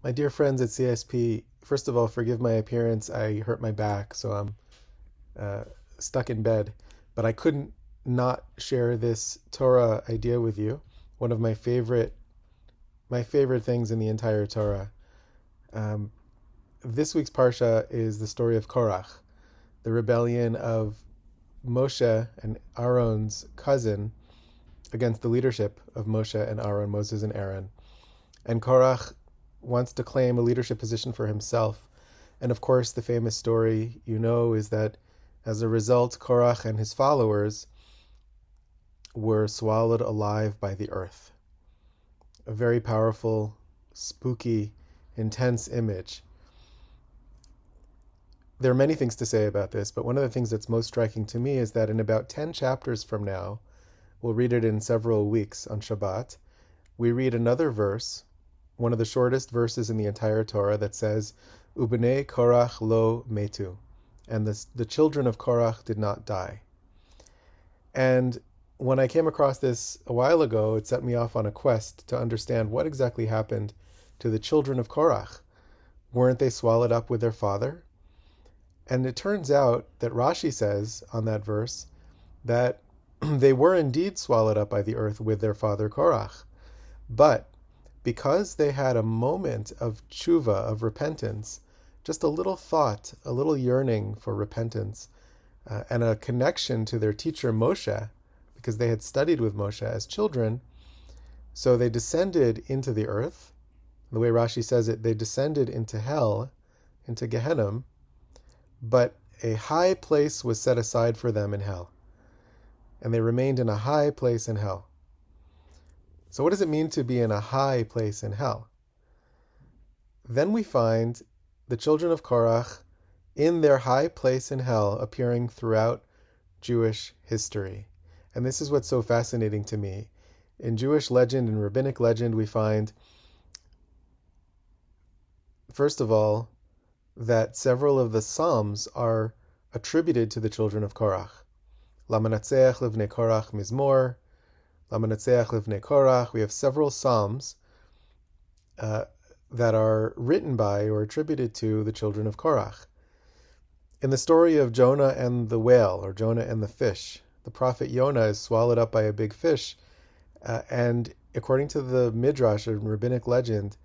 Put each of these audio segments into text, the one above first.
My dear friends at CSP, first of all, forgive my appearance. I hurt my back, so I'm uh, stuck in bed. But I couldn't not share this Torah idea with you. One of my favorite things in the entire Torah. Um, this week's parsha is the story of Korach, the rebellion of Moshe and Aaron's cousin against the leadership of Moshe and Aaron, Moses and Aaron. And Korach wants to claim a leadership position for himself. And of course, the famous story is that as a result, Korach and his followers were swallowed alive by the earth. A very powerful, spooky, intense image. There are many things to say about this, but one of the things that's most striking to me is that in about 10 chapters from now, we'll read it in several weeks on Shabbat, we read another verse, one of the shortest verses in the entire Torah, that says, Ubnei Korach lo metu, and the children of Korach did not die. And when I came across this a while ago, it set me off on a quest to understand what exactly happened to the children of Korach. Weren't they swallowed up with their father? And it turns out that Rashi says on that verse that they were indeed swallowed up by the earth with their father Korach. But because they had a moment of tshuva, of repentance, just a little thought, a little yearning for repentance, and a connection to their teacher Moshe, because they had studied with Moshe as children, so they descended into the earth. The way Rashi says it, they descended into hell, into Gehenna, but a high place was set aside for them in hell. And they remained in a high place in hell. So what does it mean to be in a high place in hell? Then we find the children of Korach in their high place in hell appearing throughout Jewish history. And this is what's so fascinating to me. In Jewish legend and rabbinic legend, we find, first of all, that several of the Psalms are attributed to the children of Korach. Lamanatseach livnei Korach mizmor, Lamanatseach livnei Korach. We have several Psalms that are written by or attributed to the children of Korach. In the story of Jonah and the whale, or Jonah and the fish, the prophet Jonah is swallowed up by a big fish, and according to the Midrash, or rabbinic legend,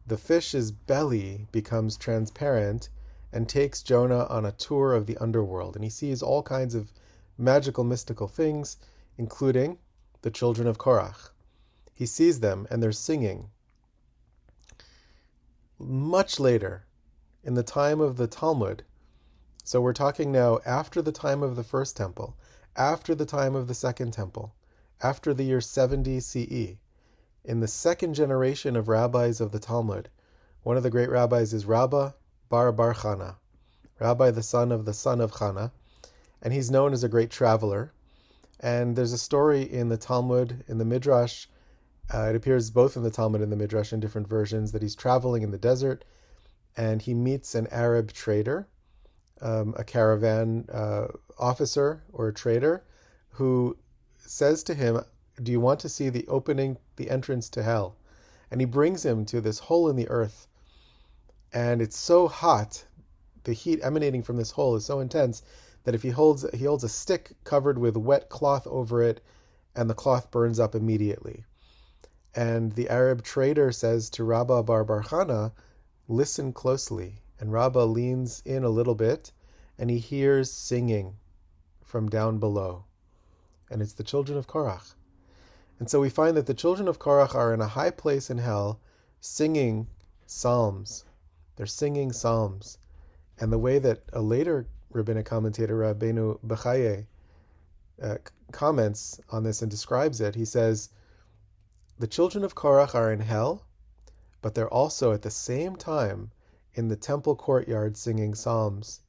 the fish's belly becomes transparent and takes Jonah on a tour of the underworld, and he sees all kinds of magical, mystical things, including the children of Korach. He sees them, and they're singing. Much later, in the time of the Talmud, so we're talking now after the time of the first temple, after the time of the second temple, after the year 70 CE, in the second generation of rabbis of the Talmud, one of the great rabbis is Rabbi Bar Chana, Rabbi the son of Chana, and he's known as a great traveler. And there's a story in the Talmud, in the Midrash, it appears both in the Talmud and the Midrash in different versions, that he's traveling in the desert, and he meets an Arab trader, a caravan officer or a trader, who says to him, do you want to see the entrance to hell? And he brings him to this hole in the earth. And it's so hot, the heat emanating from this hole is so intense, that if he holds a stick covered with wet cloth over it, and the cloth burns up immediately. And the Arab trader says to Rabbi Bar Chana, listen closely. And Rabbi leans in a little bit, and he hears singing from down below. And it's the children of Korach. And so we find that the children of Korach are in a high place in hell, singing psalms. They're singing psalms. And the way that a later rabbinic commentator, Rabbeinu Bechaye, comments on this and describes it, he says, the children of Korach are in hell, but they're also at the same time in the temple courtyard singing psalms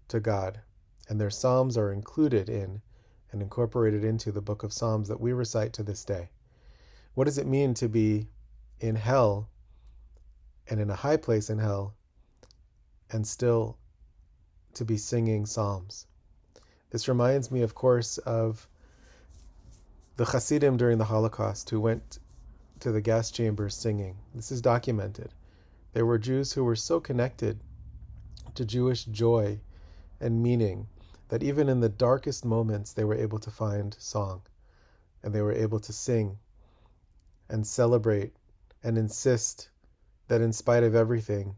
to God. And their psalms are included in and incorporated into the book of Psalms that we recite to this day. What does it mean to be in hell and in a high place in hell and still to be singing psalms? This reminds me, of course, of the Hasidim during the Holocaust who went to the gas chambers singing. This is documented. There were Jews who were so connected to Jewish joy and meaning that even in the darkest moments they were able to find song, and they were able to sing and celebrate and insist that in spite of everything,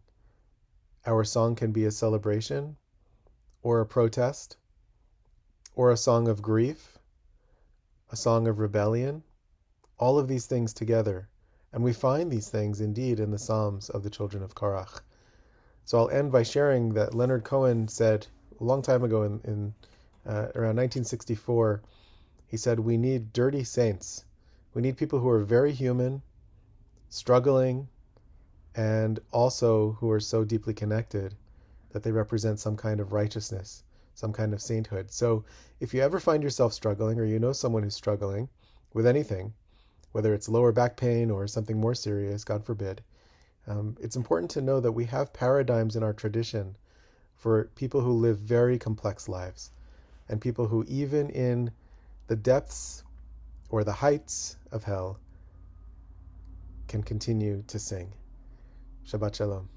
our song can be a celebration or a protest or a song of grief, a song of rebellion, all of these things together. And we find these things indeed in the Psalms of the children of Korach. So I'll end by sharing that Leonard Cohen said a long time ago in around 1964, he said, we need dirty saints. We need people who are very human, struggling, and also who are so deeply connected that they represent some kind of righteousness, some kind of sainthood. So if you ever find yourself struggling, or you know someone who's struggling with anything, whether it's lower back pain or something more serious, God forbid, it's important to know that we have paradigms in our tradition for people who live very complex lives, and people who even in the depths or the heights of hell can continue to sing. Shabbat Shalom.